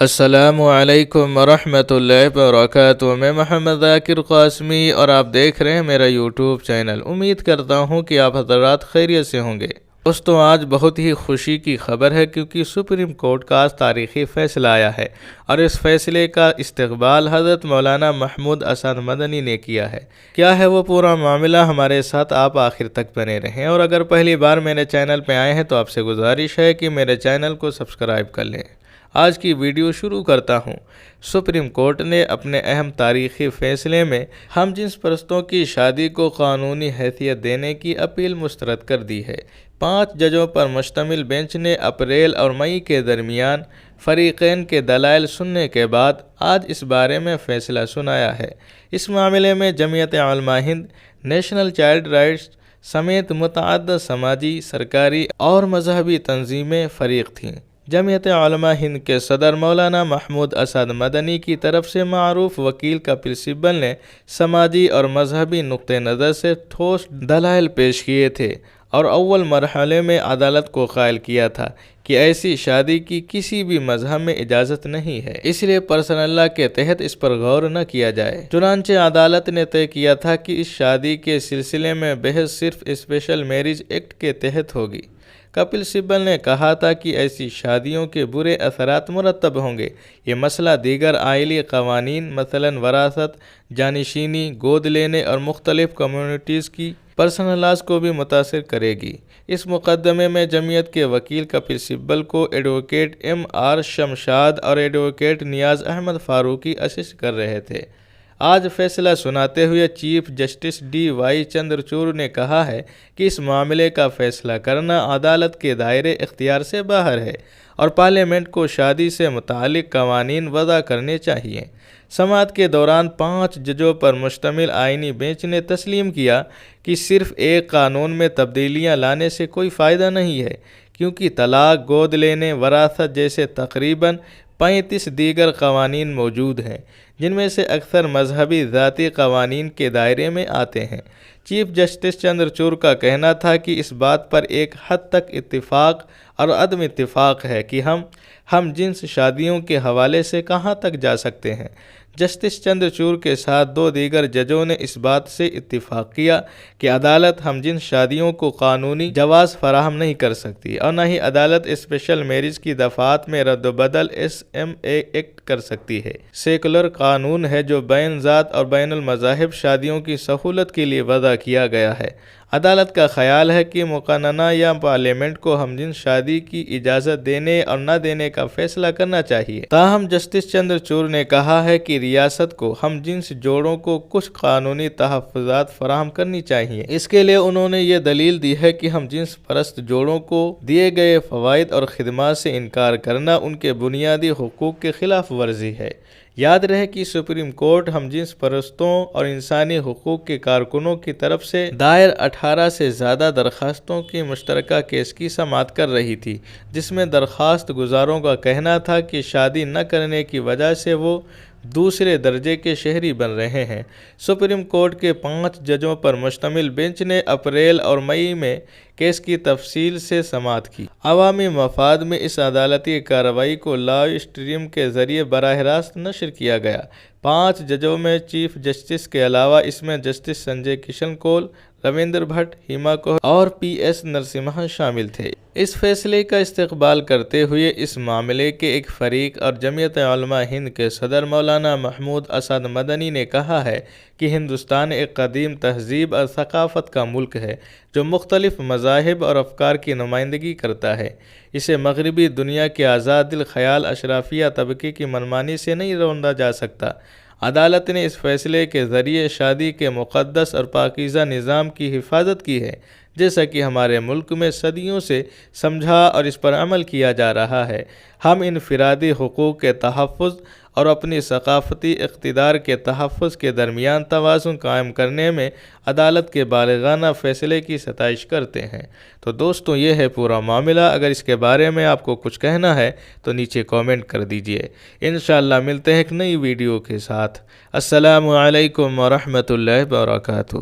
السلام علیکم ورحمۃ اللہ وبرکاتہ۔ میں محمد ذاکر قاسمی اور آپ دیکھ رہے ہیں میرا یوٹیوب چینل۔ امید کرتا ہوں کہ آپ حضرات خیریت سے ہوں گے۔ دوستوں، آج بہت ہی خوشی کی خبر ہے کیونکہ سپریم کورٹ کا آج تاریخی فیصلہ آیا ہے اور اس فیصلے کا استقبال حضرت مولانا محمود اسعد مدنی نے کیا ہے۔ کیا ہے وہ پورا معاملہ، ہمارے ساتھ آپ آخر تک بنے رہیں، اور اگر پہلی بار میرے چینل پہ آئے ہیں تو آپ سے گزارش ہے کہ میرے چینل کو سبسکرائب کر لیں۔ آج کی ویڈیو شروع کرتا ہوں۔ سپریم کورٹ نے اپنے اہم تاریخی فیصلے میں ہم جنس پرستوں کی شادی کو قانونی حیثیت دینے کی اپیل مسترد کر دی ہے۔ 5 ججوں پر مشتمل بینچ نے اپریل اور مئی کے درمیان فریقین کے دلائل سننے کے بعد آج اس بارے میں فیصلہ سنایا ہے۔ اس معاملے میں جمعیت علماء ہند، نیشنل چائلڈ رائٹس سمیت متعدد سماجی، سرکاری اور مذہبی تنظیمیں فریق تھیں۔ جمعیت علماء ہند کے صدر مولانا محمود اسعد مدنی کی طرف سے معروف وکیل کپل سبل نے سماجی اور مذہبی نقطہ نظر سے ٹھوس دلائل پیش کیے تھے اور اول مرحلے میں عدالت کو قائل کیا تھا کہ ایسی شادی کی کسی بھی مذہب میں اجازت نہیں ہے، اس لیے پرسنل لاء کے تحت اس پر غور نہ کیا جائے۔ چنانچہ عدالت نے طے کیا تھا کہ اس شادی کے سلسلے میں بحث صرف اسپیشل میرج ایکٹ کے تحت ہوگی۔ کپل سبل نے کہا تھا کہ ایسی شادیوں کے برے اثرات مرتب ہوں گے۔ یہ مسئلہ دیگر آئلی قوانین مثلاً وراثت، جانشینی، گود لینے اور مختلف کمیونٹیز کی پرسنل لاز کو بھی متاثر کرے گی۔ اس مقدمے میں جمعیت کے وکیل کپل سبل کو ایڈوکیٹ ایم آر شمشاد اور ایڈوکیٹ نیاز احمد فاروقی اسسٹ کر رہے تھے۔ آج فیصلہ سناتے ہوئے chief justice D Y Chandrachud نے کہا ہے کہ اس معاملے کا فیصلہ کرنا عدالت کے دائرے اختیار سے باہر ہے اور پارلیمنٹ کو شادی سے متعلق قوانین وضع کرنے چاہیے۔ سماعت کے دوران 5 ججوں پر مشتمل آئینی بینچ نے تسلیم کیا کہ صرف ایک قانون میں تبدیلیاں لانے سے کوئی فائدہ نہیں ہے، کیونکہ طلاق، گود لینے، وراثت جیسے تقریباً 35 دیگر قوانین موجود ہیں، جن میں سے اکثر مذہبی ذاتی قوانین کے دائرے میں آتے ہیں۔ چیف جسٹس چندرچوڑ کا کہنا تھا کہ اس بات پر ایک حد تک اتفاق اور عدم اتفاق ہے کہ ہم جنس شادیوں کے حوالے سے کہاں تک جا سکتے ہیں۔ جسٹس چندرچوڑ کے ساتھ 2 دیگر ججوں نے اس بات سے اتفاق کیا کہ عدالت ہم جنس شادیوں کو قانونی جواز فراہم نہیں کر سکتی اور نہ ہی عدالت اسپیشل میرج کی دفعات میں رد و بدل SMA ایکٹ کر سکتی ہے۔ سیکولر قانون ہے جو بین ذات اور بین المذاہب شادیوں کی سہولت کے لیے وضع کیا گیا ہے۔ عدالت کا خیال ہے کہ مقننہ یا پارلیمنٹ کو ہم جنس شادی کی اجازت دینے اور نہ دینے کا فیصلہ کرنا چاہیے۔ تاہم جسٹس چندرچوڑ نے کہا ہے کہ ریاست کو ہم جنس جوڑوں کو کچھ قانونی تحفظات فراہم کرنی چاہیے۔ اس کے لیے انہوں نے یہ دلیل دی ہے کہ ہم جنس پرست جوڑوں کو دیے گئے فوائد اور خدمات سے انکار کرنا ان کے بنیادی حقوق کے خلاف ورزی ہے۔ یاد رہے کہ سپریم کورٹ ہم جنس پرستوں اور انسانی حقوق کے کارکنوں کی طرف سے دائر 18 سے زیادہ درخواستوں کی مشترکہ کیس کی سماعت کر رہی تھی، جس میں درخواست گزاروں کا کہنا تھا کہ شادی نہ کرنے کی وجہ سے وہ دوسرے درجے کے شہری بن رہے ہیں۔ سپریم کورٹ کے 5 ججوں پر مشتمل بینچ نے اپریل اور مئی میں کیس کی تفصیل سے سماعت کی۔ عوامی مفاد میں اس عدالتی کارروائی کو لائیو اسٹریم کے ذریعے براہ راست نشر کیا گیا۔ 5 ججوں میں چیف جسٹس کے علاوہ اس میں جسٹس سنجے کشن کول، رویندر بھٹ، ہیما کوہلی اور PS نرسمہا شامل تھے۔ اس فیصلے کا استقبال کرتے ہوئے اس معاملے کے ایک فریق اور جمعیت علماء ہند کے صدر مولانا محمود اسعد مدنی نے کہا ہے کہ ہندوستان ایک قدیم تہذیب اور ثقافت کا ملک ہے جو مختلف مذاہب اور افکار کی نمائندگی کرتا ہے۔ اسے مغربی دنیا کے آزاد دل خیال اشرافیہ طبقے کی منمانی سے نہیں روندا جا سکتا۔ عدالت نے اس فیصلے کے ذریعے شادی کے مقدس اور پاکیزہ نظام کی حفاظت کی ہے، جیسا کہ ہمارے ملک میں صدیوں سے سمجھا اور اس پر عمل کیا جا رہا ہے۔ ہم انفرادی حقوق کے تحفظ اور اپنی ثقافتی اقتدار کے تحفظ کے درمیان توازن قائم کرنے میں عدالت کے بالغانہ فیصلے کی ستائش کرتے ہیں۔ تو دوستوں، یہ ہے پورا معاملہ۔ اگر اس کے بارے میں آپ کو کچھ کہنا ہے تو نیچے کامنٹ کر دیجئے۔ انشاءاللہ ملتے ہیں ایک نئی ویڈیو کے ساتھ۔ السلام علیکم ورحمۃ اللہ وبرکاتہ۔